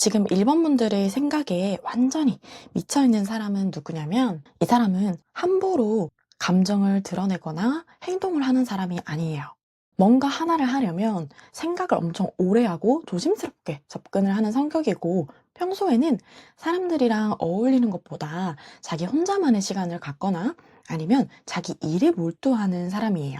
지금 1번 분들의 생각에 완전히 미쳐있는 사람은 누구냐면 이 사람은 함부로 감정을 드러내거나 행동을 하는 사람이 아니에요. 뭔가 하나를 하려면 생각을 엄청 오래 하고 조심스럽게 접근을 하는 성격이고 평소에는 사람들이랑 어울리는 것보다 자기 혼자만의 시간을 갖거나 아니면 자기 일에 몰두하는 사람이에요.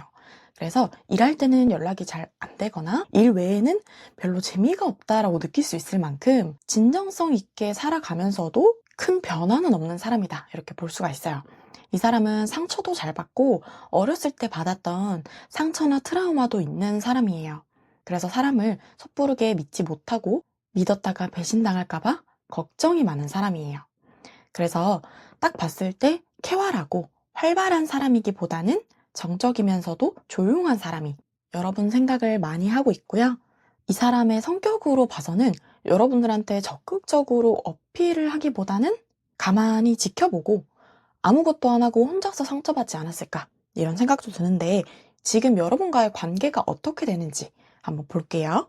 그래서 일할 때는 연락이 잘 안 되거나 일 외에는 별로 재미가 없다라고 느낄 수 있을 만큼 진정성 있게 살아가면서도 큰 변화는 없는 사람이다, 이렇게 볼 수가 있어요. 이 사람은 상처도 잘 받고 어렸을 때 받았던 상처나 트라우마도 있는 사람이에요. 그래서 사람을 섣부르게 믿지 못하고 믿었다가 배신당할까봐 걱정이 많은 사람이에요. 그래서 딱 봤을 때 쾌활하고 활발한 사람이기보다는 정적이면서도 조용한 사람이 여러분 생각을 많이 하고 있고요. 이 사람의 성격으로 봐서는 여러분들한테 적극적으로 어필을 하기보다는 가만히 지켜보고 아무것도 안 하고 혼자서 상처받지 않았을까, 이런 생각도 드는데 지금 여러분과의 관계가 어떻게 되는지 한번 볼게요.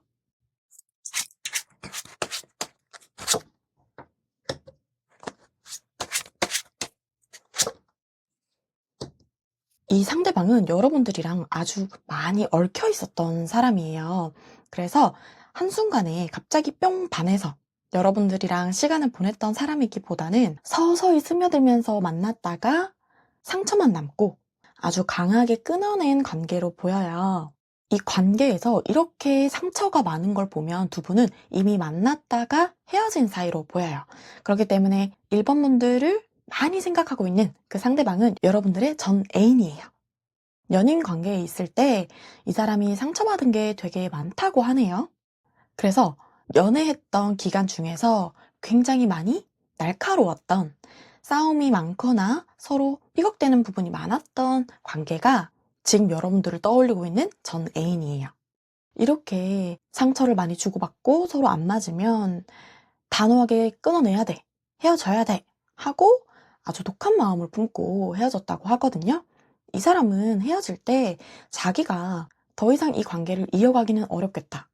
이 상대방은 여러분들이랑 아주 많이 얽혀 있었던 사람이에요. 그래서 한순간에 갑자기 뿅 반해서 여러분들이랑 시간을 보냈던 사람이기보다는 서서히 스며들면서 만났다가 상처만 남고 아주 강하게 끊어낸 관계로 보여요. 이 관계에서 이렇게 상처가 많은 걸 보면 두 분은 이미 만났다가 헤어진 사이로 보여요. 그렇기 때문에 1번 분들을 많이 생각하고 있는 그 상대방은 여러분들의 전 애인이에요. 연인 관계에 있을 때 이 사람이 상처받은 게 되게 많다고 하네요. 그래서 연애했던 기간 중에서 굉장히 많이 날카로웠던, 싸움이 많거나 서로 삐걱대는 부분이 많았던 관계가 지금 여러분들을 떠올리고 있는 전 애인이에요. 이렇게 상처를 많이 주고받고 서로 안 맞으면 단호하게 끊어내야 돼, 헤어져야 돼 하고 아주 독한 마음을 품고 헤어졌다고 하거든요. 이 사람은 헤어질 때 자기가 더 이상 이 관계를 이어가기는 어렵겠다,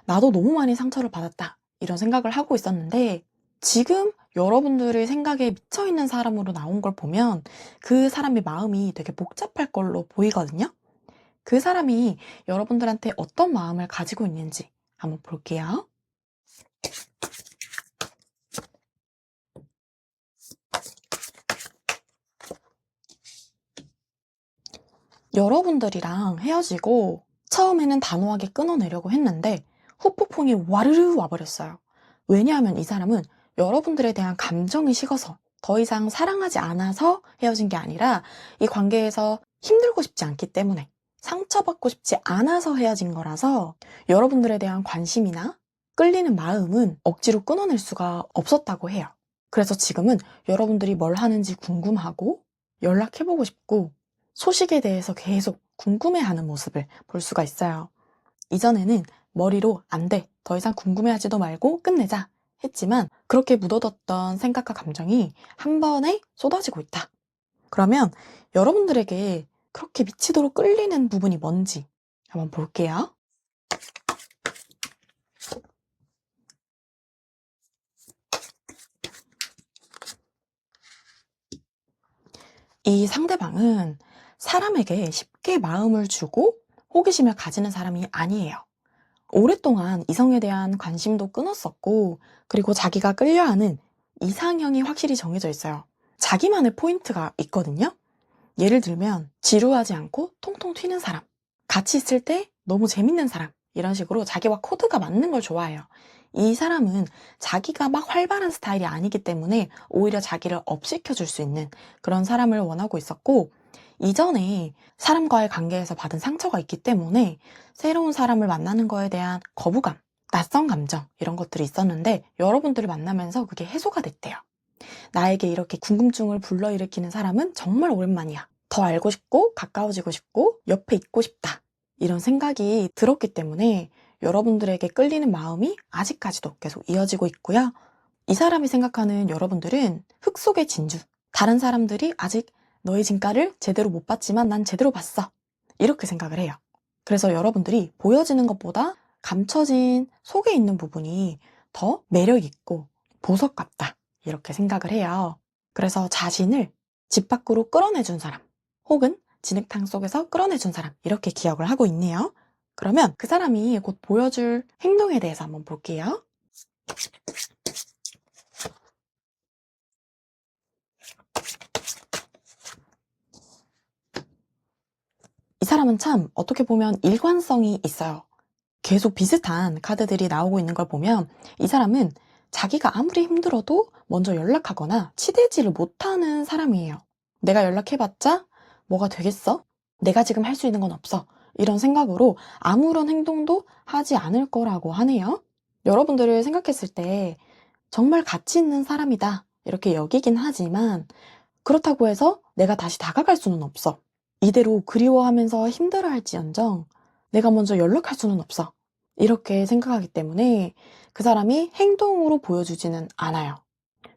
나도 너무 많이 상처를 받았다, 이런 생각을 하고 있었는데 지금 여러분들의 생각에 미쳐있는 사람으로 나온 걸 보면 그 사람의 마음이 되게 복잡할 걸로 보이거든요. 그 사람이 여러분들한테 어떤 마음을 가지고 있는지 한번 볼게요. 여러분들이랑 헤어지고 처음에는 단호하게 끊어내려고 했는데 후폭풍이 와르르 와버렸어요. 왜냐하면 이 사람은 여러분들에 대한 감정이 식어서 더 이상 사랑하지 않아서 헤어진 게 아니라 이 관계에서 힘들고 싶지 않기 때문에, 상처받고 싶지 않아서 헤어진 거라서 여러분들에 대한 관심이나 끌리는 마음은 억지로 끊어낼 수가 없었다고 해요. 그래서 지금은 여러분들이 뭘 하는지 궁금하고 연락해보고 싶고 소식에 대해서 계속 궁금해하는 모습을 볼 수가 있어요. 이전에는 머리로 안 돼, 더 이상 궁금해하지도 말고 끝내자 했지만 그렇게 묻어뒀던 생각과 감정이 한 번에 쏟아지고 있다. 그러면 여러분들에게 그렇게 미치도록 끌리는 부분이 뭔지 한번 볼게요. 이 상대방은 사람에게 쉽게 마음을 주고 호기심을 가지는 사람이 아니에요. 오랫동안 이성에 대한 관심도 끊었었고, 그리고 자기가 끌려하는 이상형이 확실히 정해져 있어요. 자기만의 포인트가 있거든요. 예를 들면 지루하지 않고 통통 튀는 사람, 같이 있을 때 너무 재밌는 사람, 이런 식으로 자기와 코드가 맞는 걸 좋아해요. 이 사람은 자기가 막 활발한 스타일이 아니기 때문에 오히려 자기를 업시켜줄 수 있는 그런 사람을 원하고 있었고, 이전에 사람과의 관계에서 받은 상처가 있기 때문에 새로운 사람을 만나는 거에 대한 거부감, 낯선 감정, 이런 것들이 있었는데 여러분들을 만나면서 그게 해소가 됐대요. 나에게 이렇게 궁금증을 불러일으키는 사람은 정말 오랜만이야. 더 알고 싶고 가까워지고 싶고 옆에 있고 싶다, 이런 생각이 들었기 때문에 여러분들에게 끌리는 마음이 아직까지도 계속 이어지고 있고요. 이 사람이 생각하는 여러분들은 흙 속의 진주, 다른 사람들이 아직 너의 진가를 제대로 못 봤지만 난 제대로 봤어, 이렇게 생각을 해요. 그래서 여러분들이 보여지는 것보다 감춰진 속에 있는 부분이 더 매력있고 보석 같다. 이렇게 생각을 해요. 그래서 자신을 집 밖으로 끌어내준 사람, 혹은 진흙탕 속에서 끌어내준 사람, 이렇게 기억을 하고 있네요. 그러면 그 사람이 곧 보여줄 행동에 대해서 한번 볼게요. 이 사람은 참 어떻게 보면 일관성이 있어요. 계속 비슷한 카드들이 나오고 있는 걸 보면 이 사람은 자기가 아무리 힘들어도 먼저 연락하거나 치대지를 못하는 사람이에요. 내가 연락해봤자 뭐가 되겠어? 내가 지금 할 수 있는 건 없어. 이런 생각으로 아무런 행동도 하지 않을 거라고 하네요. 여러분들을 생각했을 때 정말 가치 있는 사람이다. 이렇게 여기긴 하지만 그렇다고 해서 내가 다시 다가갈 수는 없어. 이대로 그리워하면서 힘들어할지언정 내가 먼저 연락할 수는 없어. 이렇게 생각하기 때문에 그 사람이 행동으로 보여주지는 않아요.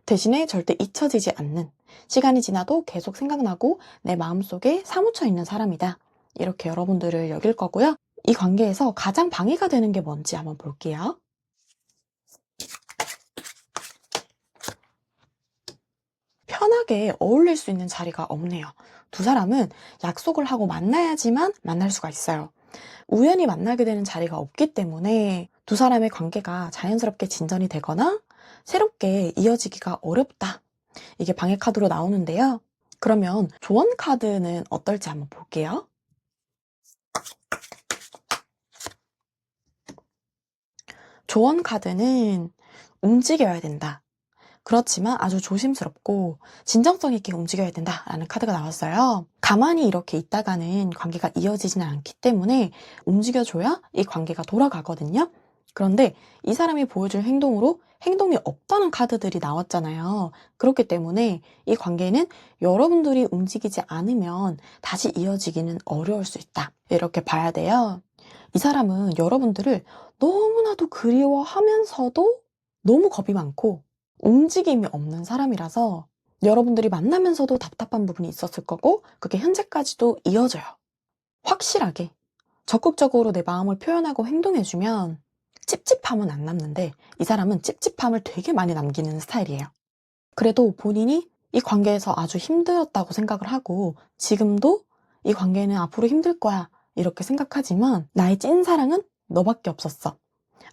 대신에 절대 잊혀지지 않는, 시간이 지나도 계속 생각나고 내 마음속에 사무쳐 있는 사람이다. 이렇게 여러분들을 여길 거고요. 이 관계에서 가장 방해가 되는 게 뭔지 한번 볼게요. 편하게 어울릴 수 있는 자리가 없네요. 두 사람은 약속을 하고 만나야지만 만날 수가 있어요. 우연히 만나게 되는 자리가 없기 때문에 두 사람의 관계가 자연스럽게 진전이 되거나 새롭게 이어지기가 어렵다. 이게 방해 카드로 나오는데요. 그러면 조언 카드는 어떨지 한번 볼게요. 조언 카드는 움직여야 된다. 그렇지만 아주 조심스럽고 진정성 있게 움직여야 된다라는 카드가 나왔어요. 가만히 이렇게 있다가는 관계가 이어지지는 않기 때문에 움직여줘야 이 관계가 돌아가거든요. 그런데 이 사람이 보여줄 행동으로 행동이 없다는 카드들이 나왔잖아요. 그렇기 때문에 이 관계는 여러분들이 움직이지 않으면 다시 이어지기는 어려울 수 있다. 이렇게 봐야 돼요. 이 사람은 여러분들을 너무나도 그리워하면서도 너무 겁이 많고 움직임이 없는 사람이라서 여러분들이 만나면서도 답답한 부분이 있었을 거고 그게 현재까지도 이어져요. 확실하게 적극적으로 내 마음을 표현하고 행동해주면 찝찝함은 안 남는데 이 사람은 찝찝함을 되게 많이 남기는 스타일이에요. 그래도 본인이 이 관계에서 아주 힘들었다고 생각을 하고 지금도 이 관계는 앞으로 힘들 거야 이렇게 생각하지만 나의 찐사랑은 너밖에 없었어.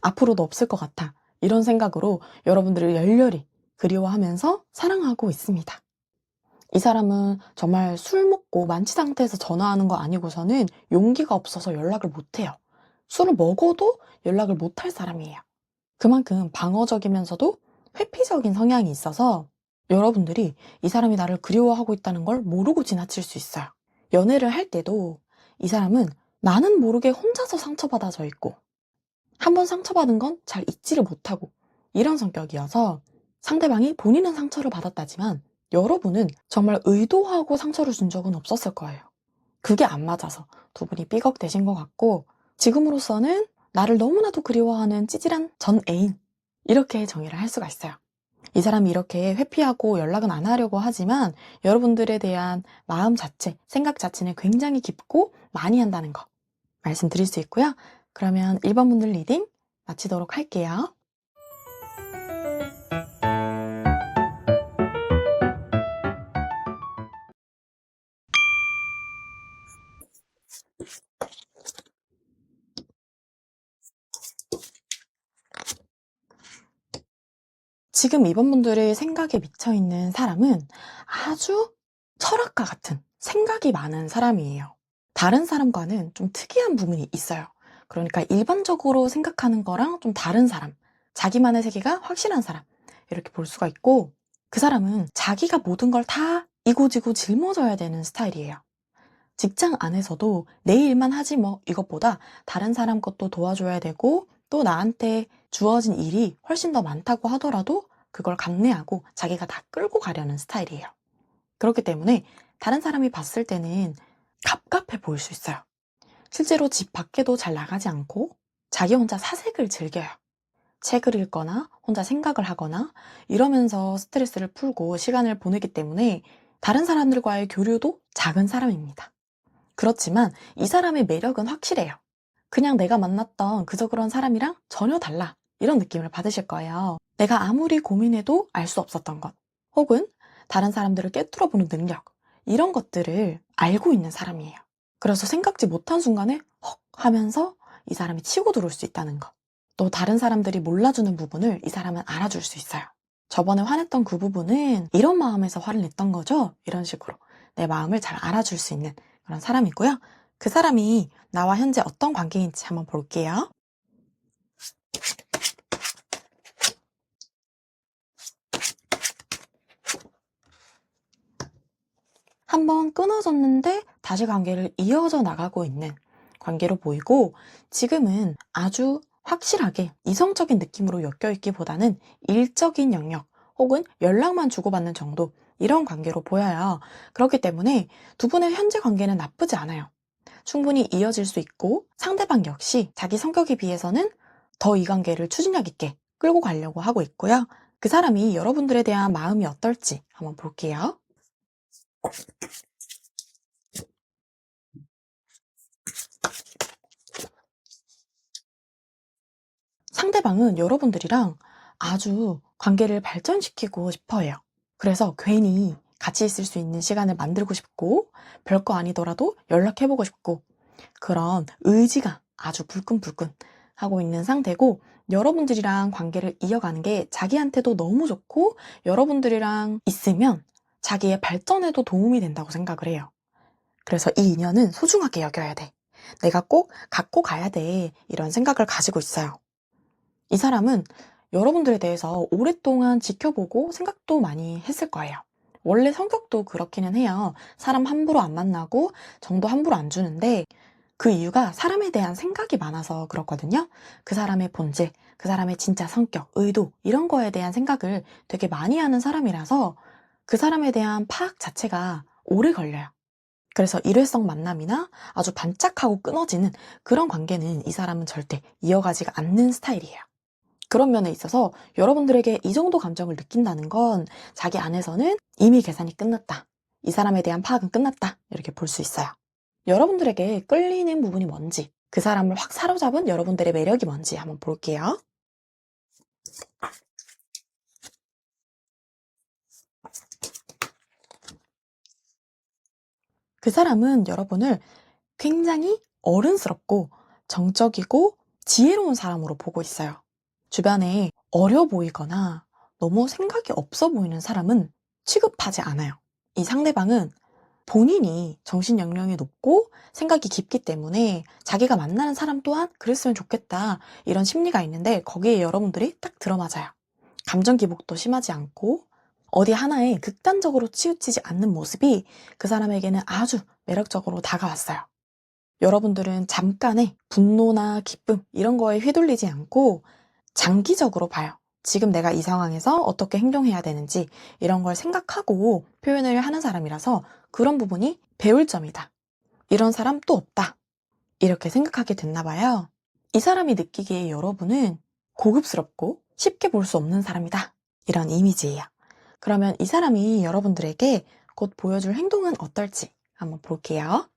앞으로도 없을 것 같아. 이런 생각으로 여러분들을 열렬히 그리워하면서 사랑하고 있습니다. 이 사람은 정말 술 먹고 만취 상태에서 전화하는 거 아니고서는 용기가 없어서 연락을 못해요. 술을 먹어도 연락을 못할 사람이에요. 그만큼 방어적이면서도 회피적인 성향이 있어서 여러분들이 이 사람이 나를 그리워하고 있다는 걸 모르고 지나칠 수 있어요. 연애를 할 때도 이 사람은 나는 모르게 혼자서 상처받아져 있고 한번 상처받은 건 잘 잊지를 못하고 이런 성격이어서 상대방이 본인은 상처를 받았다지만 여러분은 정말 의도하고 상처를 준 적은 없었을 거예요. 그게 안 맞아서 두 분이 삐걱대신 것 같고 지금으로서는 나를 너무나도 그리워하는 찌질한 전 애인 이렇게 정의를 할 수가 있어요. 이 사람이 이렇게 회피하고 연락은 안 하려고 하지만 여러분들에 대한 마음 자체, 생각 자체는 굉장히 깊고 많이 한다는 거 말씀드릴 수 있고요. 그러면 1번 분들 리딩 마치도록 할게요. 지금 2번 분들의 생각에 미쳐있는 사람은 아주 철학가 같은 생각이 많은 사람이에요. 다른 사람과는 좀 특이한 부분이 있어요. 그러니까 일반적으로 생각하는 거랑 좀 다른 사람, 자기만의 세계가 확실한 사람 이렇게 볼 수가 있고 그 사람은 자기가 모든 걸 다 이고지고 짊어져야 되는 스타일이에요. 직장 안에서도 내 일만 하지 뭐 이것보다 다른 사람 것도 도와줘야 되고 또 나한테 주어진 일이 훨씬 더 많다고 하더라도 그걸 감내하고 자기가 다 끌고 가려는 스타일이에요. 그렇기 때문에 다른 사람이 봤을 때는 갑갑해 보일 수 있어요. 실제로 집 밖에도 잘 나가지 않고 자기 혼자 사색을 즐겨요. 책을 읽거나 혼자 생각을 하거나 이러면서 스트레스를 풀고 시간을 보내기 때문에 다른 사람들과의 교류도 작은 사람입니다. 그렇지만 이 사람의 매력은 확실해요. 그냥 내가 만났던 그저 그런 사람이랑 전혀 달라. 이런 느낌을 받으실 거예요. 내가 아무리 고민해도 알 수 없었던 것, 혹은 다른 사람들을 꿰뚫어보는 능력, 이런 것들을 알고 있는 사람이에요. 그래서 생각지 못한 순간에 헉 하면서 이 사람이 치고 들어올 수 있다는 것. 또 다른 사람들이 몰라주는 부분을 이 사람은 알아줄 수 있어요. 저번에 화냈던 그 부분은 이런 마음에서 화를 냈던 거죠? 이런 식으로 내 마음을 잘 알아줄 수 있는 그런 사람이고요. 그 사람이 나와 현재 어떤 관계인지 한번 볼게요. 한번 끊어졌는데 다시 관계를 이어져 나가고 있는 관계로 보이고, 지금은 아주 확실하게 이성적인 느낌으로 엮여있기보다는 일적인 영역 혹은 연락만 주고받는 정도, 이런 관계로 보여요. 그렇기 때문에 두 분의 현재 관계는 나쁘지 않아요. 충분히 이어질 수 있고, 상대방 역시 자기 성격에 비해서는 더 이 관계를 추진력 있게 끌고 가려고 하고 있고요. 그 사람이 여러분들에 대한 마음이 어떨지 한번 볼게요. 상대방은 여러분들이랑 아주 관계를 발전시키고 싶어 해요. 그래서 괜히 같이 있을 수 있는 시간을 만들고 싶고, 별거 아니더라도 연락해보고 싶고, 그런 의지가 아주 불끈불끈 하고 있는 상태고, 여러분들이랑 관계를 이어가는 게 자기한테도 너무 좋고, 여러분들이랑 있으면 자기의 발전에도 도움이 된다고 생각을 해요. 그래서 이 인연은 소중하게 여겨야 돼. 내가 꼭 갖고 가야 돼. 이런 생각을 가지고 있어요. 이 사람은 여러분들에 대해서 오랫동안 지켜보고 생각도 많이 했을 거예요. 원래 성격도 그렇기는 해요. 사람 함부로 안 만나고 정도 함부로 안 주는데, 그 이유가 사람에 대한 생각이 많아서 그렇거든요. 그 사람의 본질, 그 사람의 진짜 성격, 의도, 이런 거에 대한 생각을 되게 많이 하는 사람이라서 그 사람에 대한 파악 자체가 오래 걸려요. 그래서 일회성 만남이나 아주 반짝하고 끊어지는 그런 관계는 이 사람은 절대 이어가지가 않는 스타일이에요. 그런 면에 있어서 여러분들에게 이 정도 감정을 느낀다는 건 자기 안에서는 이미 계산이 끝났다, 이 사람에 대한 파악은 끝났다, 이렇게 볼 수 있어요. 여러분들에게 끌리는 부분이 뭔지, 그 사람을 확 사로잡은 여러분들의 매력이 뭔지 한번 볼게요. 그 사람은 여러분을 굉장히 어른스럽고 정적이고 지혜로운 사람으로 보고 있어요. 주변에 어려 보이거나 너무 생각이 없어 보이는 사람은 취급하지 않아요. 이 상대방은 본인이 정신 연령이 높고 생각이 깊기 때문에 자기가 만나는 사람 또한 그랬으면 좋겠다, 이런 심리가 있는데, 거기에 여러분들이 딱 들어맞아요. 감정 기복도 심하지 않고 어디 하나에 극단적으로 치우치지 않는 모습이 그 사람에게는 아주 매력적으로 다가왔어요. 여러분들은 잠깐의 분노나 기쁨 이런 거에 휘둘리지 않고 장기적으로 봐요. 지금 내가 이 상황에서 어떻게 행동해야 되는지 이런 걸 생각하고 표현을 하는 사람이라서 그런 부분이 배울 점이다, 이런 사람 또 없다, 이렇게 생각하게 됐나 봐요. 이 사람이 느끼기에 여러분은 고급스럽고 쉽게 볼 수 없는 사람이다, 이런 이미지예요. 그러면 이 사람이 여러분들에게 곧 보여줄 행동은 어떨지 한번 볼게요.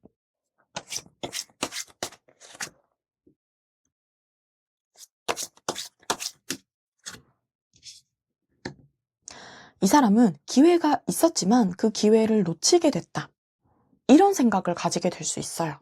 이 사람은 기회가 있었지만 그 기회를 놓치게 됐다, 이런 생각을 가지게 될 수 있어요.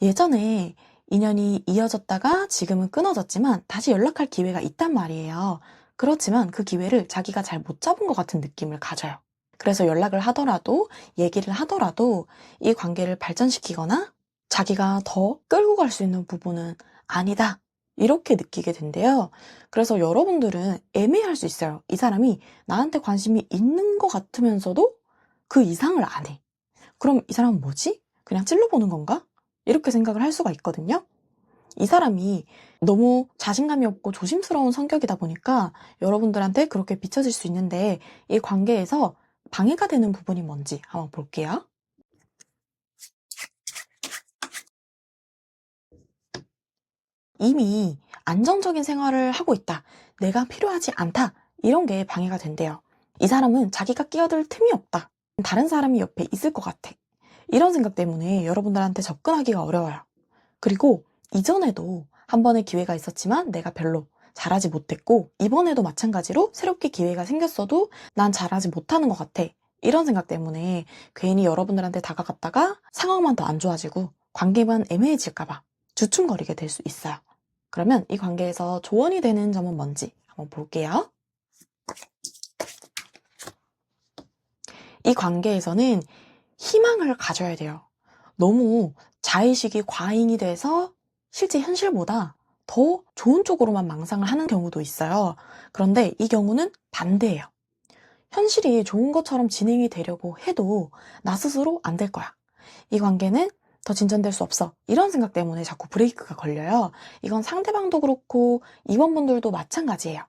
예전에 인연이 이어졌다가 지금은 끊어졌지만 다시 연락할 기회가 있단 말이에요. 그렇지만 그 기회를 자기가 잘 못 잡은 것 같은 느낌을 가져요. 그래서 연락을 하더라도, 얘기를 하더라도 이 관계를 발전시키거나 자기가 더 끌고 갈 수 있는 부분은 아니다, 이렇게 느끼게 된대요. 그래서 여러분들은 애매할 수 있어요. 이 사람이 나한테 관심이 있는 것 같으면서도 그 이상을 안 해. 그럼 이 사람은 뭐지? 그냥 찔러보는 건가? 이렇게 생각을 할 수가 있거든요. 이 사람이 너무 자신감이 없고 조심스러운 성격이다 보니까 여러분들한테 그렇게 비춰질 수 있는데, 이 관계에서 방해가 되는 부분이 뭔지 한번 볼게요. 이미 안정적인 생활을 하고 있다, 내가 필요하지 않다, 이런 게 방해가 된대요. 이 사람은 자기가 끼어들 틈이 없다, 다른 사람이 옆에 있을 것 같아, 이런 생각 때문에 여러분들한테 접근하기가 어려워요. 그리고 이전에도 한 번의 기회가 있었지만 내가 별로 잘하지 못했고 이번에도 마찬가지로 새롭게 기회가 생겼어도 난 잘하지 못하는 것 같아. 이런 생각 때문에 괜히 여러분들한테 다가갔다가 상황만 더 안 좋아지고 관계만 애매해질까봐 주춤거리게 될 수 있어요. 그러면 이 관계에서 조언이 되는 점은 뭔지 한번 볼게요. 이 관계에서는 희망을 가져야 돼요. 너무 자의식이 과잉이 돼서 실제 현실보다 더 좋은 쪽으로만 망상을 하는 경우도 있어요. 그런데 이 경우는 반대예요. 현실이 좋은 것처럼 진행이 되려고 해도 나 스스로 안 될 거야. 이 관계는 더 진전될 수 없어. 이런 생각 때문에 자꾸 브레이크가 걸려요. 이건 상대방도 그렇고 이번분들도 마찬가지예요.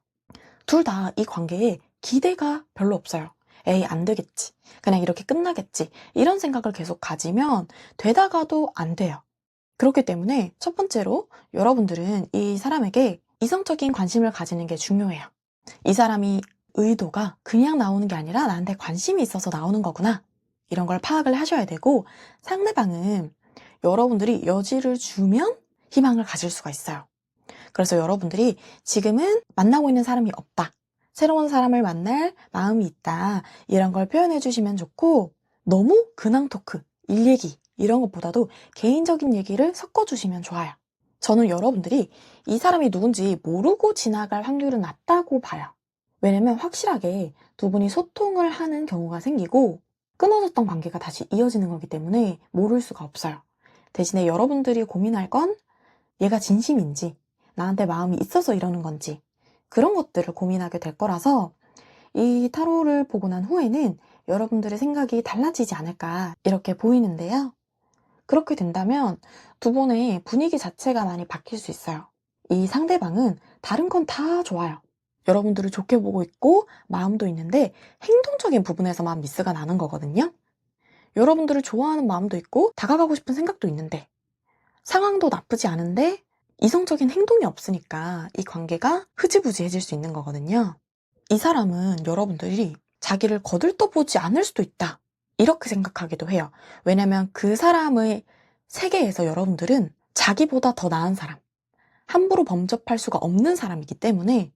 둘 다 이 관계에 기대가 별로 없어요. 에이, 안 되겠지. 그냥 이렇게 끝나겠지. 이런 생각을 계속 가지면 되다가도 안 돼요. 그렇기 때문에 첫 번째로 여러분들은 이 사람에게 이성적인 관심을 가지는 게 중요해요. 이 사람이 의도가 그냥 나오는 게 아니라 나한테 관심이 있어서 나오는 거구나. 이런 걸 파악을 하셔야 되고 상대방은 여러분들이 여지를 주면 희망을 가질 수가 있어요. 그래서 여러분들이 지금은 만나고 있는 사람이 없다. 새로운 사람을 만날 마음이 있다. 이런 걸 표현해 주시면 좋고 너무 근황 토크, 일 얘기 이런 것보다도 개인적인 얘기를 섞어주시면 좋아요. 저는 여러분들이 이 사람이 누군지 모르고 지나갈 확률은 낮다고 봐요. 왜냐면 확실하게 두 분이 소통을 하는 경우가 생기고 끊어졌던 관계가 다시 이어지는 거기 때문에 모를 수가 없어요. 대신에 여러분들이 고민할 건 얘가 진심인지 나한테 마음이 있어서 이러는 건지 그런 것들을 고민하게 될 거라서 이 타로를 보고 난 후에는 여러분들의 생각이 달라지지 않을까 이렇게 보이는데요. 그렇게 된다면 두 분의 분위기 자체가 많이 바뀔 수 있어요. 이 상대방은 다른 건 다 좋아요. 여러분들을 좋게 보고 있고 마음도 있는데 행동적인 부분에서만 미스가 나는 거거든요. 여러분들을 좋아하는 마음도 있고 다가가고 싶은 생각도 있는데 상황도 나쁘지 않은데 이성적인 행동이 없으니까 이 관계가 흐지부지해질 수 있는 거거든요. 이 사람은 여러분들이 자기를 거들떠보지 않을 수도 있다. 이렇게 생각하기도 해요. 왜냐면 그 사람의 세계에서 여러분들은 자기보다 더 나은 사람, 함부로 범접할 수가 없는 사람이기 때문에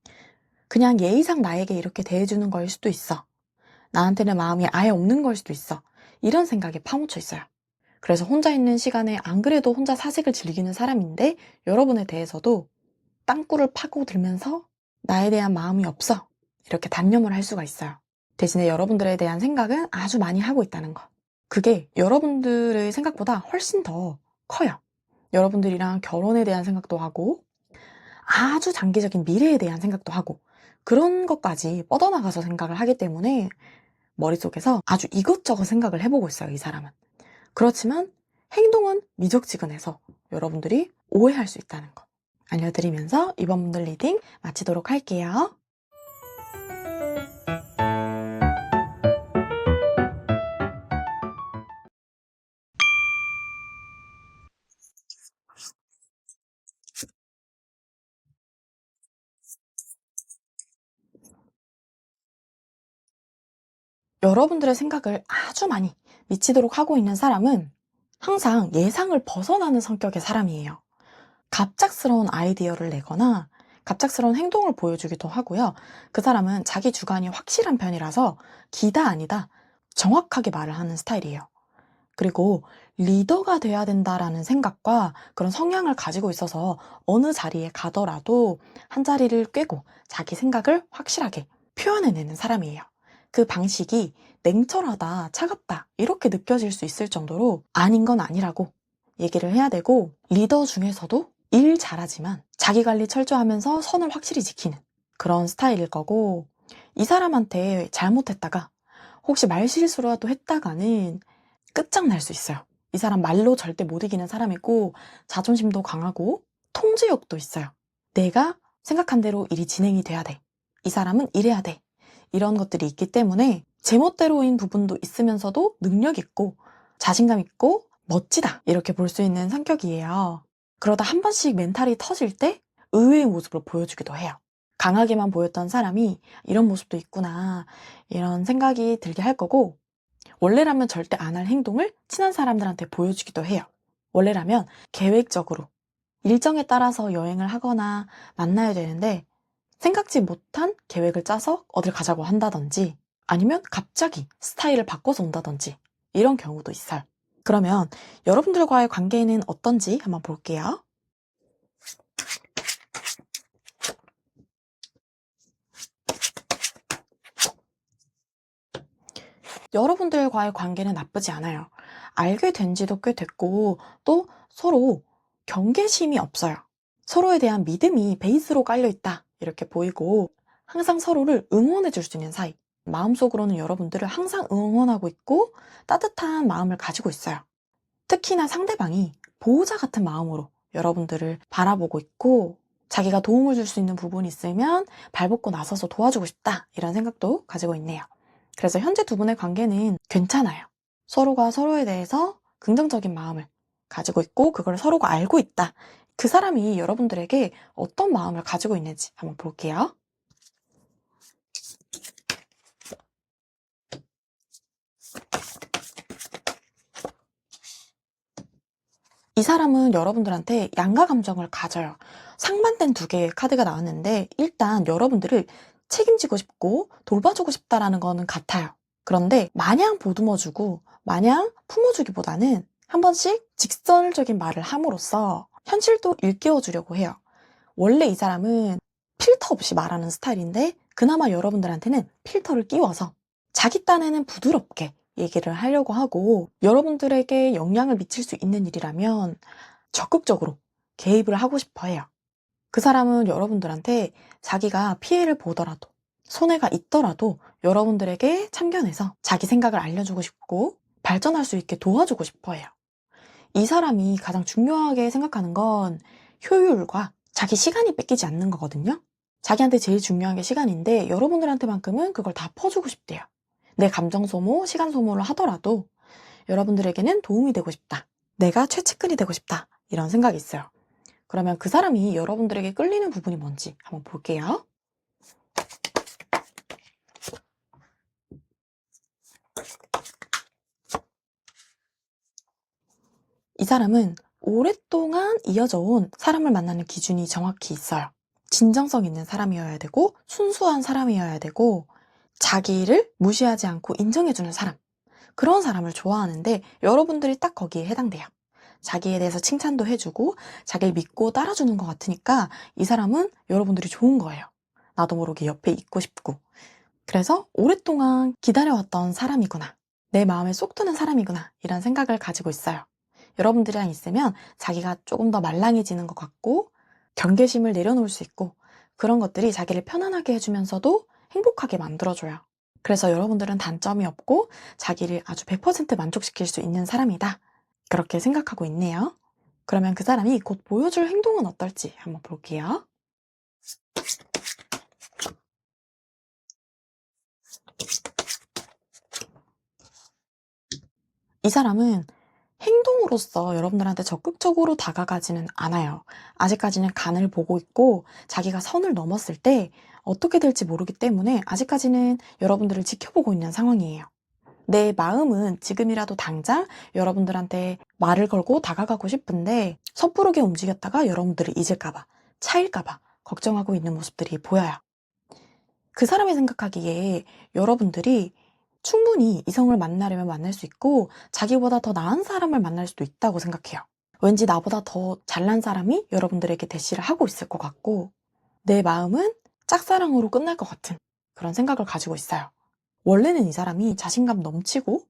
그냥 예의상 나에게 이렇게 대해주는 거일 수도 있어. 나한테는 마음이 아예 없는 걸 수도 있어. 이런 생각에 파묻혀 있어요. 그래서 혼자 있는 시간에 안 그래도 혼자 사색을 즐기는 사람인데 여러분에 대해서도 땅굴을 파고들면서 나에 대한 마음이 없어. 이렇게 단념을 할 수가 있어요. 대신에 여러분들에 대한 생각은 아주 많이 하고 있다는 거. 그게 여러분들의 생각보다 훨씬 더 커요. 여러분들이랑 결혼에 대한 생각도 하고 아주 장기적인 미래에 대한 생각도 하고 그런 것까지 뻗어나가서 생각을 하기 때문에 머릿속에서 아주 이것저것 생각을 해보고 있어요, 이 사람은. 그렇지만 행동은 미적지근해서 여러분들이 오해할 수 있다는 거 알려드리면서 이번 분들 리딩 마치도록 할게요. 여러분들의 생각을 아주 많이 미치도록 하고 있는 사람은 항상 예상을 벗어나는 성격의 사람이에요. 갑작스러운 아이디어를 내거나 갑작스러운 행동을 보여주기도 하고요. 그 사람은 자기 주관이 확실한 편이라서 기다 아니다 정확하게 말을 하는 스타일이에요. 그리고 리더가 돼야 된다라는 생각과 그런 성향을 가지고 있어서 어느 자리에 가더라도 한 자리를 꿰고 자기 생각을 확실하게 표현해내는 사람이에요. 그 방식이 냉철하다, 차갑다 이렇게 느껴질 수 있을 정도로 아닌 건 아니라고 얘기를 해야 되고 리더 중에서도 일 잘하지만 자기 관리 철저하면서 선을 확실히 지키는 그런 스타일일 거고 이 사람한테 잘못했다가 혹시 말실수라도 했다가는 끝장날 수 있어요. 이 사람 말로 절대 못 이기는 사람이고 자존심도 강하고 통제욕도 있어요. 내가 생각한 대로 일이 진행이 돼야 돼. 이 사람은 이래야 돼. 이런 것들이 있기 때문에 제멋대로인 부분도 있으면서도 능력 있고 자신감 있고 멋지다 이렇게 볼 수 있는 성격이에요. 그러다 한 번씩 멘탈이 터질 때 의외의 모습을 보여주기도 해요. 강하게만 보였던 사람이 이런 모습도 있구나 이런 생각이 들게 할 거고 원래라면 절대 안 할 행동을 친한 사람들한테 보여주기도 해요. 원래라면 계획적으로 일정에 따라서 여행을 하거나 만나야 되는데 생각지 못한 계획을 짜서 어딜 가자고 한다든지 아니면 갑자기 스타일을 바꿔서 온다든지 이런 경우도 있어요. 그러면 여러분들과의 관계는 어떤지 한번 볼게요. 여러분들과의 관계는 나쁘지 않아요. 알게 된 지도 꽤 됐고 또 서로 경계심이 없어요. 서로에 대한 믿음이 베이스로 깔려 있다 이렇게 보이고 항상 서로를 응원해 줄 수 있는 사이. 마음속으로는 여러분들을 항상 응원하고 있고 따뜻한 마음을 가지고 있어요. 특히나 상대방이 보호자 같은 마음으로 여러분들을 바라보고 있고 자기가 도움을 줄 수 있는 부분이 있으면 발벗고 나서서 도와주고 싶다 이런 생각도 가지고 있네요. 그래서 현재 두 분의 관계는 괜찮아요. 서로가 서로에 대해서 긍정적인 마음을 가지고 있고 그걸 서로가 알고 있다. 그 사람이 여러분들에게 어떤 마음을 가지고 있는지 한번 볼게요. 이 사람은 여러분들한테 양가 감정을 가져요. 상반된 두 개의 카드가 나왔는데 일단 여러분들을 책임지고 싶고 돌봐주고 싶다라는 거는 같아요. 그런데 마냥 보듬어주고 마냥 품어주기보다는 한 번씩 직설적인 말을 함으로써 현실도 일깨워주려고 해요. 원래 이 사람은 필터 없이 말하는 스타일인데 그나마 여러분들한테는 필터를 끼워서 자기 딴에는 부드럽게 얘기를 하려고 하고 여러분들에게 영향을 미칠 수 있는 일이라면 적극적으로 개입을 하고 싶어 해요. 그 사람은 여러분들한테 자기가 피해를 보더라도 손해가 있더라도 여러분들에게 참견해서 자기 생각을 알려주고 싶고 발전할 수 있게 도와주고 싶어 해요. 이 사람이 가장 중요하게 생각하는 건 효율과 자기 시간이 뺏기지 않는 거거든요. 자기한테 제일 중요한 게 시간인데 여러분들한테만큼은 그걸 다 퍼주고 싶대요. 내 감정 소모, 시간 소모를 하더라도 여러분들에게는 도움이 되고 싶다. 내가 최측근이 되고 싶다. 이런 생각이 있어요. 그러면 그 사람이 여러분들에게 끌리는 부분이 뭔지 한번 볼게요. 이 사람은 오랫동안 이어져 온 사람을 만나는 기준이 정확히 있어요. 진정성 있는 사람이어야 되고 순수한 사람이어야 되고 자기를 무시하지 않고 인정해주는 사람. 그런 사람을 좋아하는데 여러분들이 딱 거기에 해당돼요. 자기에 대해서 칭찬도 해주고 자기를 믿고 따라주는 것 같으니까 이 사람은 여러분들이 좋은 거예요. 나도 모르게 옆에 있고 싶고. 그래서 오랫동안 기다려왔던 사람이구나. 내 마음에 쏙 드는 사람이구나. 이런 생각을 가지고 있어요. 여러분들이랑 있으면 자기가 조금 더 말랑해지는 것 같고 경계심을 내려놓을 수 있고 그런 것들이 자기를 편안하게 해주면서도 행복하게 만들어줘요. 그래서 여러분들은 단점이 없고 자기를 아주 100% 만족시킬 수 있는 사람이다. 그렇게 생각하고 있네요. 그러면 그 사람이 곧 보여줄 행동은 어떨지 한번 볼게요. 이 사람은 행동으로서 여러분들한테 적극적으로 다가가지는 않아요. 아직까지는 간을 보고 있고 자기가 선을 넘었을 때 어떻게 될지 모르기 때문에 아직까지는 여러분들을 지켜보고 있는 상황이에요. 내 마음은 지금이라도 당장 여러분들한테 말을 걸고 다가가고 싶은데 섣부르게 움직였다가 여러분들을 잊을까봐, 차일까봐 걱정하고 있는 모습들이 보여요. 그 사람이 생각하기에 여러분들이 충분히 이성을 만나려면 만날 수 있고 자기보다 더 나은 사람을 만날 수도 있다고 생각해요. 왠지 나보다 더 잘난 사람이 여러분들에게 대시를 하고 있을 것 같고 내 마음은 짝사랑으로 끝날 것 같은 그런 생각을 가지고 있어요. 원래는 이 사람이 자신감 넘치고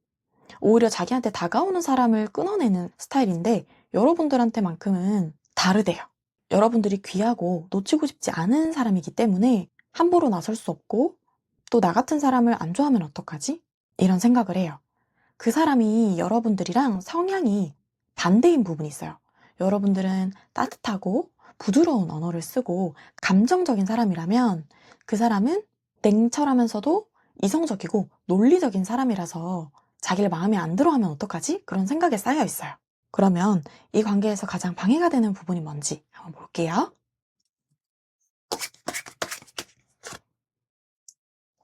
오히려 자기한테 다가오는 사람을 끊어내는 스타일인데 여러분들한테만큼은 다르대요. 여러분들이 귀하고 놓치고 싶지 않은 사람이기 때문에 함부로 나설 수 없고 또 나 같은 사람을 안 좋아하면 어떡하지? 이런 생각을 해요. 그 사람이 여러분들이랑 성향이 반대인 부분이 있어요. 여러분들은 따뜻하고 부드러운 언어를 쓰고 감정적인 사람이라면 그 사람은 냉철하면서도 이성적이고 논리적인 사람이라서 자기를 마음에 안 들어하면 어떡하지? 그런 생각에 쌓여 있어요. 그러면 이 관계에서 가장 방해가 되는 부분이 뭔지 한번 볼게요.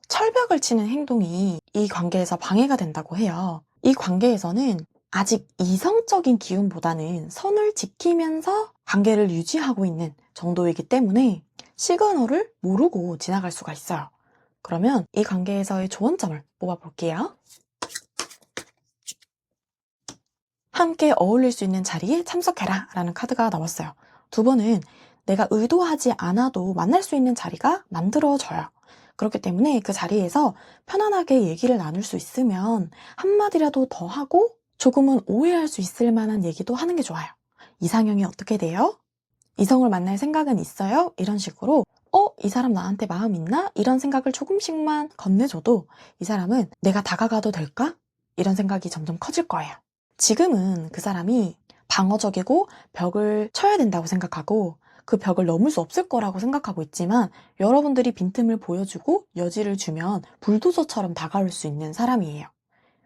철벽을 치는 행동이 이 관계에서 방해가 된다고 해요. 이 관계에서는 아직 이성적인 기운보다는 선을 지키면서 관계를 유지하고 있는 정도이기 때문에 시그널을 모르고 지나갈 수가 있어요. 그러면 이 관계에서의 조언점을 뽑아볼게요. 함께 어울릴 수 있는 자리에 참석해라 라는 카드가 나왔어요. 두 번은 내가 의도하지 않아도 만날 수 있는 자리가 만들어져요. 그렇기 때문에 그 자리에서 편안하게 얘기를 나눌 수 있으면 한마디라도 더 하고 조금은 오해할 수 있을 만한 얘기도 하는 게 좋아요. 이상형이 어떻게 돼요? 이성을 만날 생각은 있어요? 이런 식으로 이 사람 나한테 마음 있나? 이런 생각을 조금씩만 건네줘도 이 사람은 내가 다가가도 될까? 이런 생각이 점점 커질 거예요. 지금은 그 사람이 방어적이고 벽을 쳐야 된다고 생각하고 그 벽을 넘을 수 없을 거라고 생각하고 있지만 여러분들이 빈틈을 보여주고 여지를 주면 불도저처럼 다가올 수 있는 사람이에요.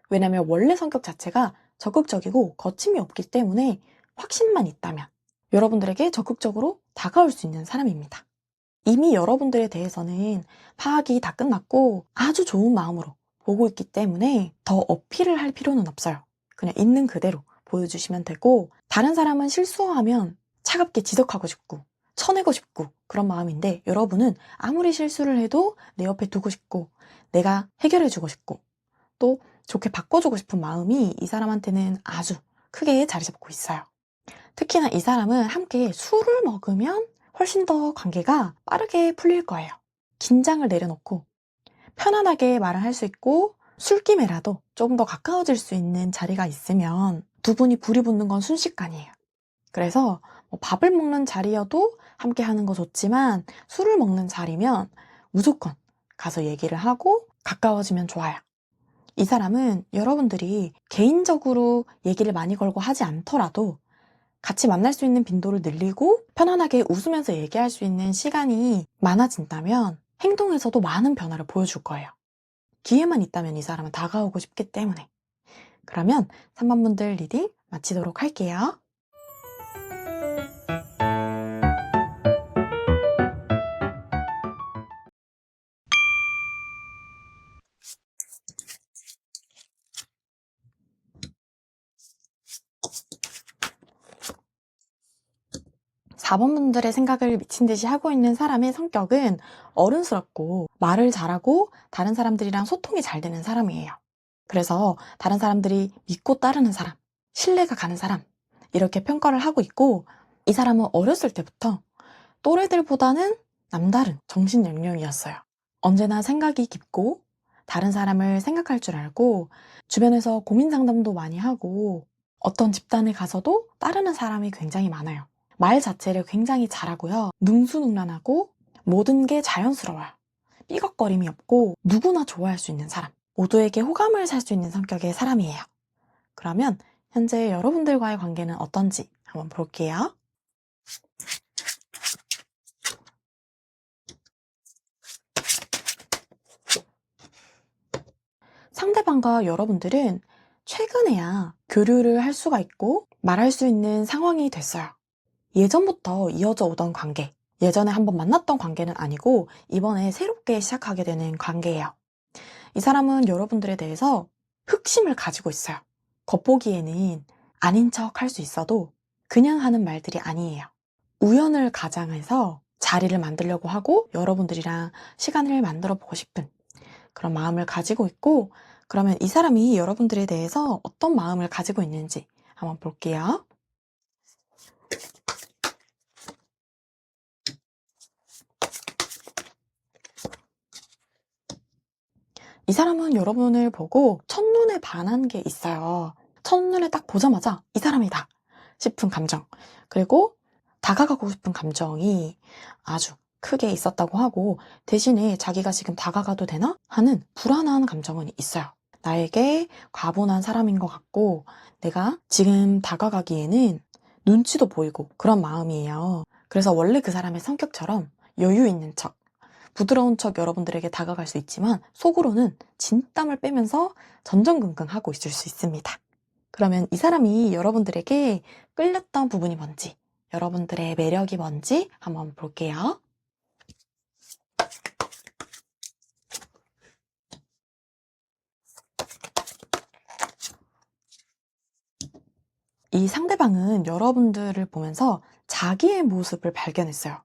왜냐면 원래 성격 자체가 적극적이고 거침이 없기 때문에 확신만 있다면 여러분들에게 적극적으로 다가올 수 있는 사람입니다. 이미 여러분들에 대해서는 파악이 다 끝났고 아주 좋은 마음으로 보고 있기 때문에 더 어필을 할 필요는 없어요. 그냥 있는 그대로 보여주시면 되고, 다른 사람은 실수하면 차갑게 지적하고 싶고 쳐내고 싶고 그런 마음인데, 여러분은 아무리 실수를 해도 내 옆에 두고 싶고 내가 해결해주고 싶고 또 좋게 바꿔주고 싶은 마음이 이 사람한테는 아주 크게 자리 잡고 있어요. 특히나 이 사람은 함께 술을 먹으면 훨씬 더 관계가 빠르게 풀릴 거예요. 긴장을 내려놓고 편안하게 말을 할 수 있고 술김에라도 조금 더 가까워질 수 있는 자리가 있으면 두 분이 불이 붙는 건 순식간이에요. 그래서 밥을 먹는 자리여도 함께 하는 거 좋지만 술을 먹는 자리면 무조건 가서 얘기를 하고 가까워지면 좋아요. 이 사람은 여러분들이 개인적으로 얘기를 많이 걸고 하지 않더라도 같이 만날 수 있는 빈도를 늘리고 편안하게 웃으면서 얘기할 수 있는 시간이 많아진다면 행동에서도 많은 변화를 보여줄 거예요. 기회만 있다면 이 사람은 다가오고 싶기 때문에. 그러면 3번 분들 리딩 마치도록 할게요. 4번 분들의 생각을 미친 듯이 하고 있는 사람의 성격은 어른스럽고 말을 잘하고 다른 사람들이랑 소통이 잘 되는 사람이에요. 그래서 다른 사람들이 믿고 따르는 사람, 신뢰가 가는 사람, 이렇게 평가를 하고 있고, 이 사람은 어렸을 때부터 또래들보다는 남다른 정신 연령이었어요. 언제나 생각이 깊고 다른 사람을 생각할 줄 알고 주변에서 고민 상담도 많이 하고 어떤 집단에 가서도 따르는 사람이 굉장히 많아요. 말 자체를 굉장히 잘하고요. 능수능란하고 모든 게 자연스러워요. 삐걱거림이 없고 누구나 좋아할 수 있는 사람. 모두에게 호감을 살 수 있는 성격의 사람이에요. 그러면 현재 여러분들과의 관계는 어떤지 한번 볼게요. 상대방과 여러분들은 최근에야 교류를 할 수가 있고 말할 수 있는 상황이 됐어요. 예전부터 이어져 오던 관계, 예전에 한번 만났던 관계는 아니고 이번에 새롭게 시작하게 되는 관계예요. 이 사람은 여러분들에 대해서 흑심을 가지고 있어요. 겉보기에는 아닌 척 할 수 있어도 그냥 하는 말들이 아니에요. 우연을 가장해서 자리를 만들려고 하고 여러분들이랑 시간을 만들어 보고 싶은 그런 마음을 가지고 있고, 그러면 이 사람이 여러분들에 대해서 어떤 마음을 가지고 있는지 한번 볼게요. 이 사람은 여러분을 보고 첫눈에 반한 게 있어요. 첫눈에 딱 보자마자 이 사람이다 싶은 감정, 그리고 다가가고 싶은 감정이 아주 크게 있었다고 하고, 대신에 자기가 지금 다가가도 되나 하는 불안한 감정은 있어요. 나에게 과분한 사람인 것 같고 내가 지금 다가가기에는 눈치도 보이고 그런 마음이에요. 그래서 원래 그 사람의 성격처럼 여유 있는 척, 부드러운 척 여러분들에게 다가갈 수 있지만 속으로는 진땀을 빼면서 전전긍긍하고 있을 수 있습니다. 그러면 이 사람이 여러분들에게 끌렸던 부분이 뭔지, 여러분들의 매력이 뭔지 한번 볼게요. 이 상대방은 여러분들을 보면서 자기의 모습을 발견했어요.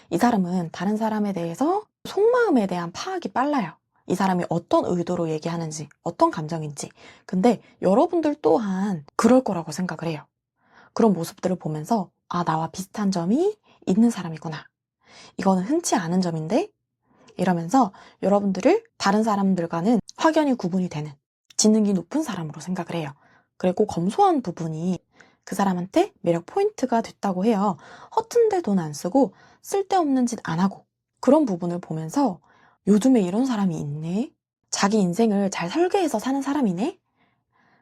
이 사람은 다른 사람에 대해서 속마음에 대한 파악이 빨라요. 이 사람이 어떤 의도로 얘기하는지, 어떤 감정인지. 근데 여러분들 또한 그럴 거라고 생각을 해요. 그런 모습들을 보면서 아, 나와 비슷한 점이 있는 사람이구나. 이거는 흔치 않은 점인데? 이러면서 여러분들을 다른 사람들과는 확연히 구분이 되는 지능이 높은 사람으로 생각을 해요. 그리고 검소한 부분이 그 사람한테 매력 포인트가 됐다고 해요. 허튼데 돈 안 쓰고 쓸데없는 짓 안 하고 그런 부분을 보면서 요즘에 이런 사람이 있네? 자기 인생을 잘 설계해서 사는 사람이네?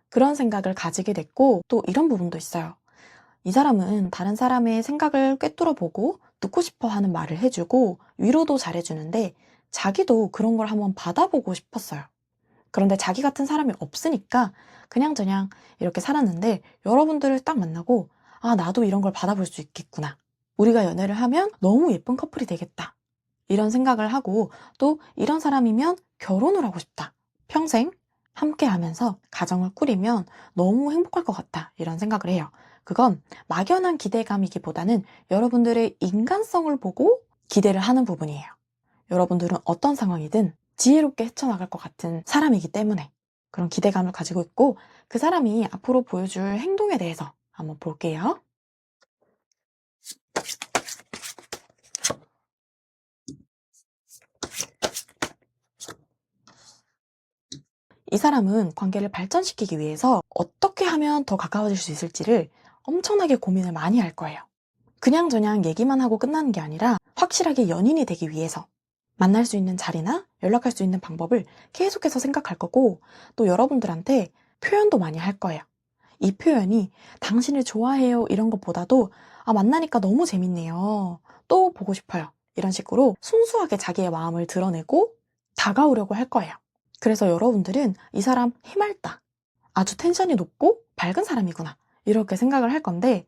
그런 생각을 가지게 됐고 또 이런 부분도 있어요. 이 사람은 다른 사람의 생각을 꿰뚫어보고 듣고 싶어 하는 말을 해주고 위로도 잘해주는데 자기도 그런 걸 한번 받아보고 싶었어요. 그런데 자기 같은 사람이 없으니까 그냥저냥 이렇게 살았는데 여러분들을 딱 만나고 아, 나도 이런 걸 받아볼 수 있겠구나. 우리가 연애를 하면 너무 예쁜 커플이 되겠다. 이런 생각을 하고 또 이런 사람이면 결혼을 하고 싶다. 평생 함께 하면서 가정을 꾸리면 너무 행복할 것 같다. 이런 생각을 해요. 그건 막연한 기대감이기보다는 여러분들의 인간성을 보고 기대를 하는 부분이에요. 여러분들은 어떤 상황이든 지혜롭게 헤쳐나갈 것 같은 사람이기 때문에 그런 기대감을 가지고 있고 그 사람이 앞으로 보여줄 행동에 대해서 한번 볼게요. 이 사람은 관계를 발전시키기 위해서 어떻게 하면 더 가까워질 수 있을지를 엄청나게 고민을 많이 할 거예요. 그냥저냥 얘기만 하고 끝나는 게 아니라 확실하게 연인이 되기 위해서 만날 수 있는 자리나 연락할 수 있는 방법을 계속해서 생각할 거고 또 여러분들한테 표현도 많이 할 거예요. 이 표현이 당신을 좋아해요 이런 것보다도 아, 만나니까 너무 재밌네요. 또 보고 싶어요. 이런 식으로 순수하게 자기의 마음을 드러내고 다가오려고 할 거예요. 그래서 여러분들은 이 사람 해맑다. 아주 텐션이 높고 밝은 사람이구나. 이렇게 생각을 할 건데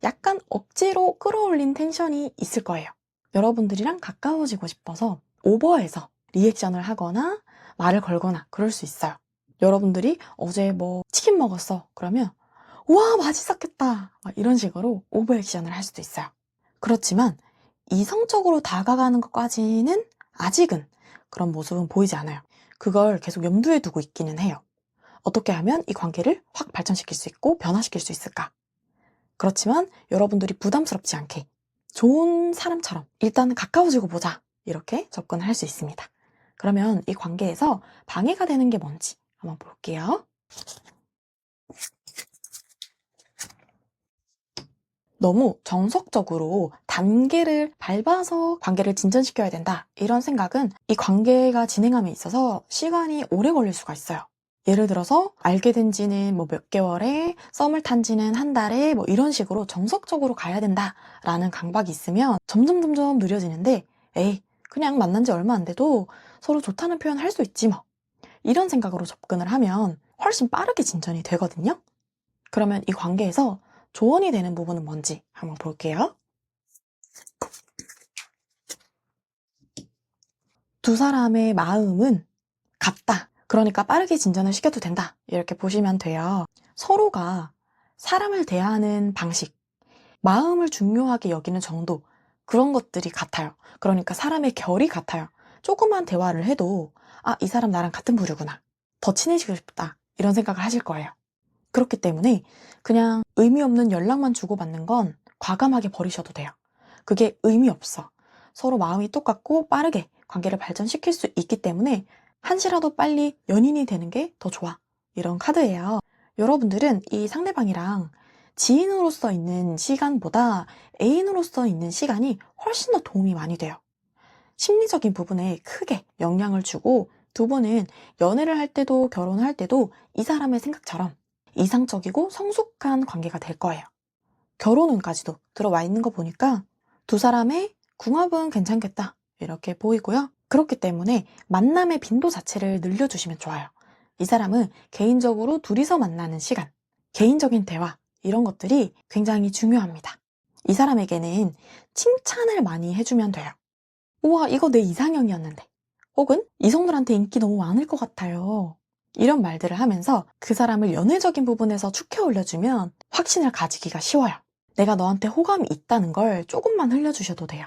약간 억지로 끌어올린 텐션이 있을 거예요. 여러분들이랑 가까워지고 싶어서 오버해서 리액션을 하거나 말을 걸거나 그럴 수 있어요. 여러분들이 어제 뭐 치킨 먹었어. 그러면 우와 맛있었겠다. 막 이런 식으로 오버액션을 할 수도 있어요. 그렇지만 이성적으로 다가가는 것까지는 아직은 그런 모습은 보이지 않아요. 그걸 계속 염두에 두고 있기는 해요. 어떻게 하면 이 관계를 확 발전시킬 수 있고 변화시킬 수 있을까? 그렇지만 여러분들이 부담스럽지 않게 좋은 사람처럼 일단은 가까워지고 보자. 이렇게 접근을 할 수 있습니다. 그러면 이 관계에서 방해가 되는 게 뭔지 한번 볼게요. 너무 정석적으로 단계를 밟아서 관계를 진전시켜야 된다. 이런 생각은 이 관계가 진행함에 있어서 시간이 오래 걸릴 수가 있어요. 예를 들어서 알게 된 지는 뭐 몇 개월에, 썸을 탄 지는 한 달에 뭐 이런 식으로 정석적으로 가야 된다라는 강박이 있으면 점점 느려지는데 에이, 그냥 만난 지 얼마 안 돼도 서로 좋다는 표현 할 수 있지 뭐. 이런 생각으로 접근을 하면 훨씬 빠르게 진전이 되거든요. 그러면 이 관계에서 조언이 되는 부분은 뭔지 한번 볼게요. 두 사람의 마음은 같다. 그러니까 빠르게 진전을 시켜도 된다. 이렇게 보시면 돼요. 서로가 사람을 대하는 방식, 마음을 중요하게 여기는 정도, 그런 것들이 같아요. 그러니까 사람의 결이 같아요. 조그만 대화를 해도 아, 이 사람 나랑 같은 부류구나. 더 친해지고 싶다. 이런 생각을 하실 거예요. 그렇기 때문에 그냥 의미 없는 연락만 주고받는 건 과감하게 버리셔도 돼요. 그게 의미 없어. 서로 마음이 똑같고 빠르게 관계를 발전시킬 수 있기 때문에 한시라도 빨리 연인이 되는 게 더 좋아. 이런 카드예요. 여러분들은 이 상대방이랑 지인으로서 있는 시간보다 애인으로서 있는 시간이 훨씬 더 도움이 많이 돼요. 심리적인 부분에 크게 영향을 주고 두 분은 연애를 할 때도 결혼을 할 때도 이 사람의 생각처럼 이상적이고 성숙한 관계가 될 거예요. 결혼운까지도 들어와 있는 거 보니까 두 사람의 궁합은 괜찮겠다 이렇게 보이고요. 그렇기 때문에 만남의 빈도 자체를 늘려주시면 좋아요. 이 사람은 개인적으로 둘이서 만나는 시간, 개인적인 대화 이런 것들이 굉장히 중요합니다. 이 사람에게는 칭찬을 많이 해주면 돼요. 우와, 이거 내 이상형이었는데. 혹은 이성들한테 인기 너무 많을 것 같아요. 이런 말들을 하면서 그 사람을 연애적인 부분에서 축혀 올려주면 확신을 가지기가 쉬워요. 내가 너한테 호감이 있다는 걸 조금만 흘려주셔도 돼요.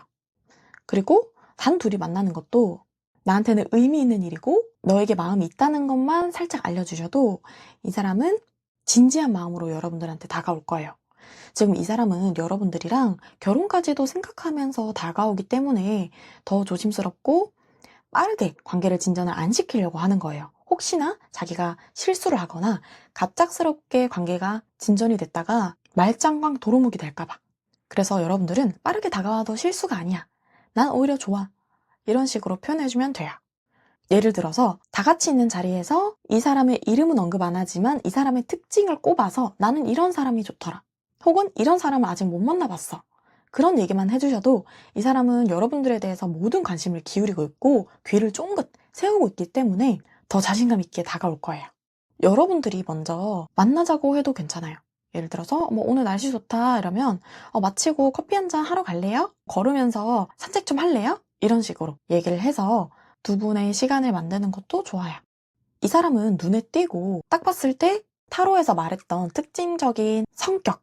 그리고 단 둘이 만나는 것도 나한테는 의미 있는 일이고 너에게 마음이 있다는 것만 살짝 알려주셔도 이 사람은 진지한 마음으로 여러분들한테 다가올 거예요. 지금 이 사람은 여러분들이랑 결혼까지도 생각하면서 다가오기 때문에 더 조심스럽고 빠르게 관계를 진전을 안 시키려고 하는 거예요. 혹시나 자기가 실수를 하거나 갑작스럽게 관계가 진전이 됐다가 말짱광 도루묵이 될까봐. 그래서 여러분들은 빠르게 다가와도 실수가 아니야. 난 오히려 좋아. 이런 식으로 표현해주면 돼요. 예를 들어서 다 같이 있는 자리에서 이 사람의 이름은 언급 안 하지만 이 사람의 특징을 꼽아서 나는 이런 사람이 좋더라. 혹은 이런 사람을 아직 못 만나봤어. 그런 얘기만 해주셔도 이 사람은 여러분들에 대해서 모든 관심을 기울이고 있고 귀를 쫑긋 세우고 있기 때문에 더 자신감 있게 다가올 거예요. 여러분들이 먼저 만나자고 해도 괜찮아요. 예를 들어서 오늘 날씨 좋다 이러면 마치고 커피 한잔 하러 갈래요? 걸으면서 산책 좀 할래요? 이런 식으로 얘기를 해서 두 분의 시간을 만드는 것도 좋아요. 이 사람은 눈에 띄고 딱 봤을 때 타로에서 말했던 특징적인 성격,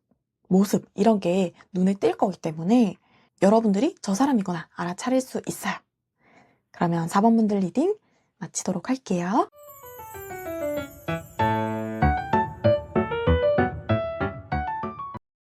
모습 이런 게 눈에 띌 거기 때문에 여러분들이 저 사람이구나 알아차릴 수 있어요. 그러면 4번 분들 리딩 마치도록 할게요.